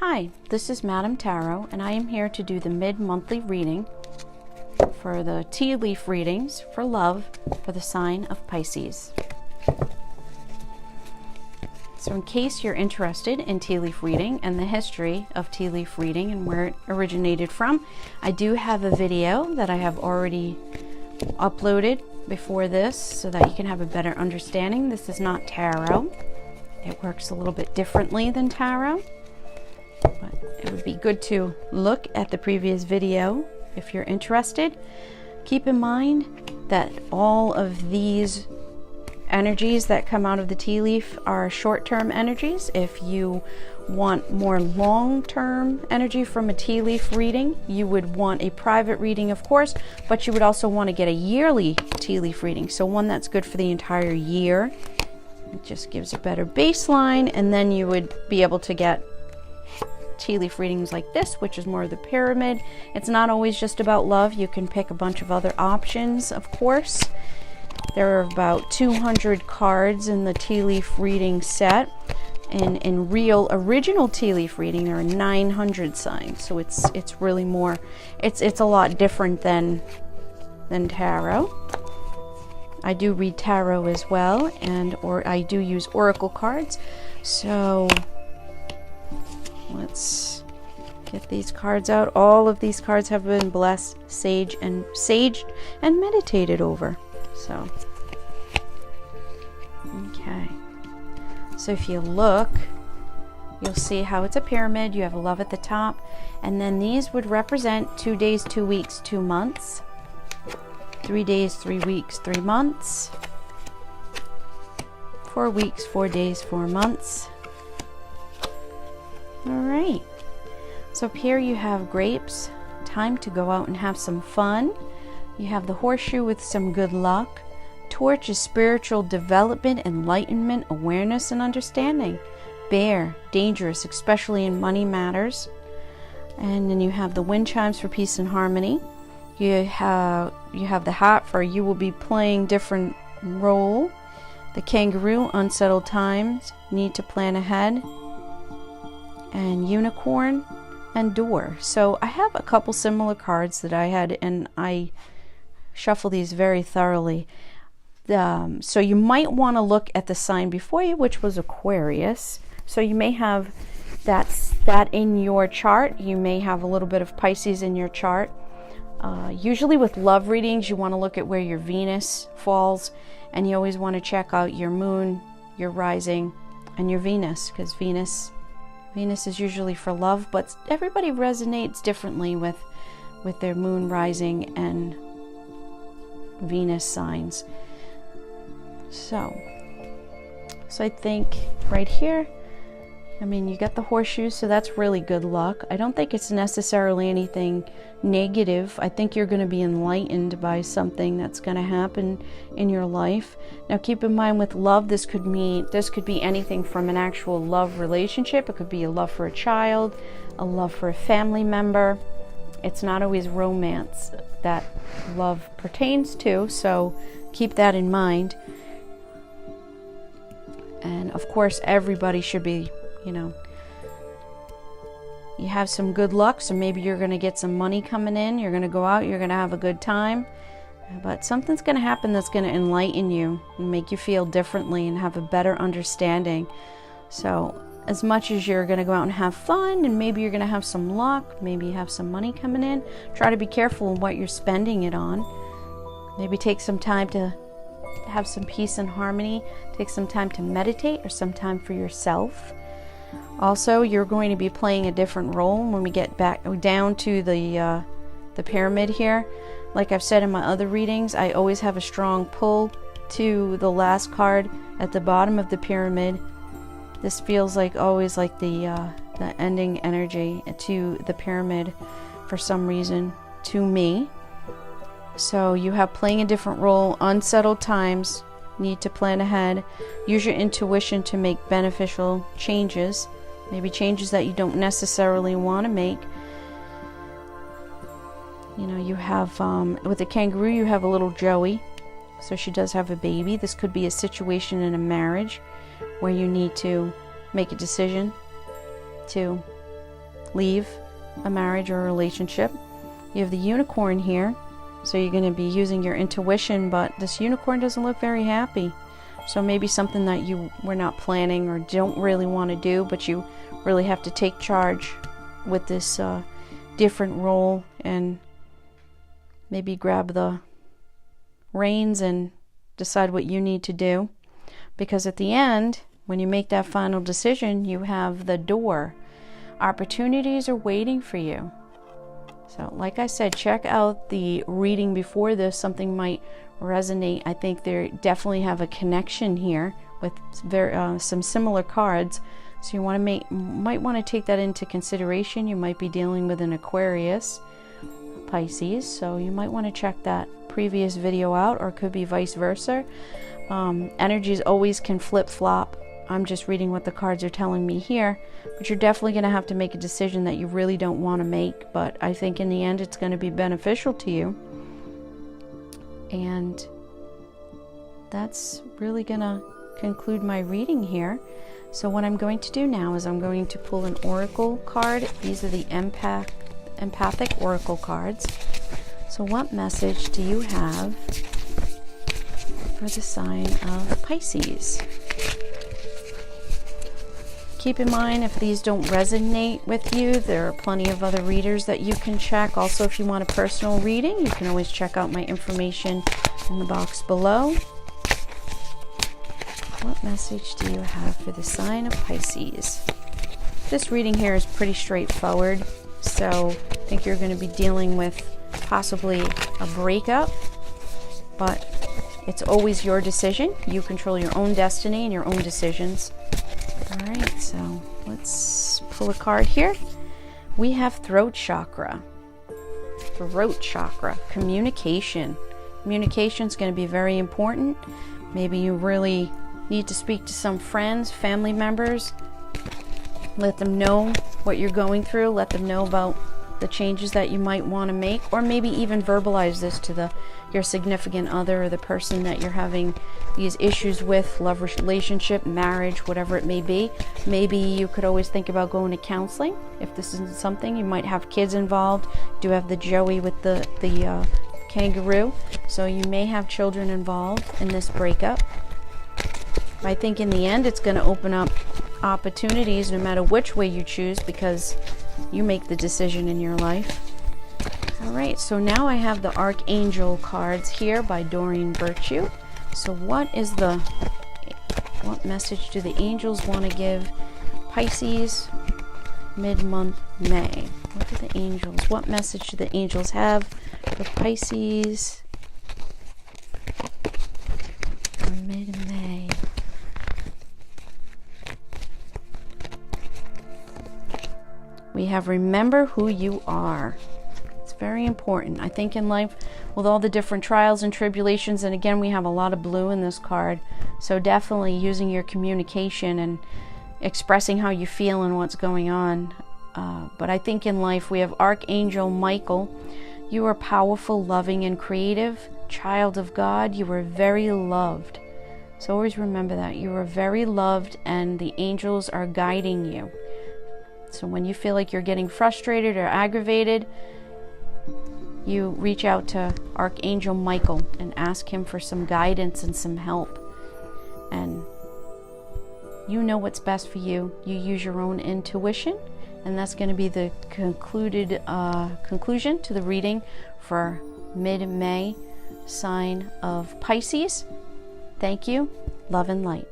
Hi, this is Madam Tarot, and I am here to do the mid-monthly reading for the tea leaf readings for love for the sign of Pisces. So in case you're interested in tea leaf reading and the history of tea leaf reading and where it originated from, I do have a video that I have already uploaded before this so that you can have a better understanding. This is not tarot. It works a little bit differently than tarot. But it would be good to look at the previous video if you're interested. Keep in mind that all of these energies that come out of the tea leaf are short-term energies. If you want more long-term energy from a tea leaf reading, you would want a private reading, of course, but you would also want to get a yearly tea leaf reading, so one that's good for the entire year. It just gives a better baseline, and then you would be able to get tea leaf readings like this, which is more of the pyramid. It's not always just about love. You can pick a bunch of other options, of course. There are about 200 cards in the tea leaf reading set, and in real original tea leaf reading there are 900 signs, so it's really more, it's a lot different than tarot. I do read tarot as well, or I do use oracle cards. So let's get these cards out. All of these cards have been blessed, saged and meditated over. So, okay. So if you look, you'll see how it's a pyramid. You have a love at the top, and then these would represent 2 days, 2 weeks, 2 months, 3 days, 3 weeks, 3 months, 4 weeks, 4 days, 4 months. All right. So up here you have grapes, time to go out and have some fun. You have the horseshoe with some good luck. Torch is spiritual development, enlightenment, awareness, and understanding. Bear, dangerous, especially in money matters. And then you have the wind chimes for peace and harmony. You have the hat for you will be playing different role. The kangaroo, unsettled times, need to plan ahead. And unicorn and door. So I have a couple similar cards that I had, and I shuffle these very thoroughly. So you might want to look at the sign before you, which was Aquarius. So you may have that in your chart. You may have a little bit of Pisces in your chart. Usually with love readings, you want to look at where your Venus falls, and you always want to check out your moon, your rising, and your Venus, because Venus is usually for love, but everybody resonates differently with their moon, rising, and Venus signs. So I think right here, I mean, you got the horseshoes, so that's really good luck. I don't think it's necessarily anything negative. I think you're going to be enlightened by something that's going to happen in your life. Now keep in mind with love, this could be anything from an actual love relationship. It could be a love for a child, a love for a family member. It's not always romance that love pertains to, so keep that in mind. And of course, everybody should be, you have some good luck, so maybe you're going to get some money coming in, you're going to go out, you're going to have a good time, but something's going to happen that's going to enlighten you and make you feel differently and have a better understanding. So as much as you're going to go out and have fun, and maybe you're going to have some luck, maybe you have some money coming in, try to be careful in what you're spending it on. Maybe take some time to have some peace and harmony, take some time to meditate or some time for yourself. Also, you're going to be playing a different role when we get back down to the pyramid here. Like I've said in my other readings, I always have a strong pull to the last card at the bottom of the pyramid. This feels like always like the ending energy to the pyramid for some reason to me. So you have playing a different role, unsettled times, need to plan ahead, use your intuition to make beneficial changes, maybe changes that you don't necessarily want to make. You have, with the kangaroo, you have a little Joey, so she does have a baby. This could be a situation in a marriage where you need to make a decision to leave a marriage or a relationship. You have the unicorn here, so you're going to be using your intuition, but this unicorn doesn't look very happy. So maybe something that you were not planning or don't really want to do, but you really have to take charge with this different role and maybe grab the reins and decide what you need to do. Because at the end, when you make that final decision, you have the door. Opportunities are waiting for you. So like I said, check out the reading before this. Something might resonate. I think they definitely have a connection here with some similar cards. So you might want to take that into consideration. You might be dealing with an Aquarius, Pisces, so you might want to check that previous video out, or it could be vice versa. Energies always can flip-flop. I'm just reading what the cards are telling me here, but you're definitely going to have to make a decision that you really don't want to make, but I think in the end it's going to be beneficial to you. And that's really going to conclude my reading here. So what I'm going to do now is I'm going to pull an oracle card. These are the empathic oracle cards. So what message do you have for the sign of Pisces? Keep in mind, if these don't resonate with you, there are plenty of other readers that you can check. Also, if you want a personal reading, you can always check out my information in the box below. What message do you have for the sign of Pisces? This reading here is pretty straightforward, so I think you're going to be dealing with possibly a breakup, but it's always your decision. You control your own destiny and your own decisions. All right, so let's pull a card here. We have throat chakra. Throat chakra, communication. Communication is going to be very important. Maybe you really need to speak to some friends, family members. Let them know what you're going through. Let them know about the changes that you might want to make, or maybe even verbalize this to your significant other or the person that you're having these issues with, love relationship, marriage, whatever it may be. Maybe you could always think about going to counseling if this isn't something. You might have kids involved. You do have the Joey with the kangaroo, so you may have children involved in this breakup. I think in the end it's going to open up opportunities no matter which way you choose, because you make the decision in your life. All right, so now I have the Archangel cards here by Doreen Virtue. So what message do the angels want to give Pisces mid-month May? What message do the angels have for Pisces for mid-May? We have remember who you are. It's very important. I think in life, with all the different trials and tribulations, and again, we have a lot of blue in this card, so definitely using your communication and expressing how you feel and what's going on. But I think in life, we have Archangel Michael. You are powerful, loving, and creative. Child of God, you are very loved. So always remember that. You are very loved, and the angels are guiding you. So when you feel like you're getting frustrated or aggravated, you reach out to Archangel Michael and ask him for some guidance and some help. And you know what's best for you. You use your own intuition, and that's going to be the conclusion to the reading for mid-May, sign of Pisces. Thank you. Love and light.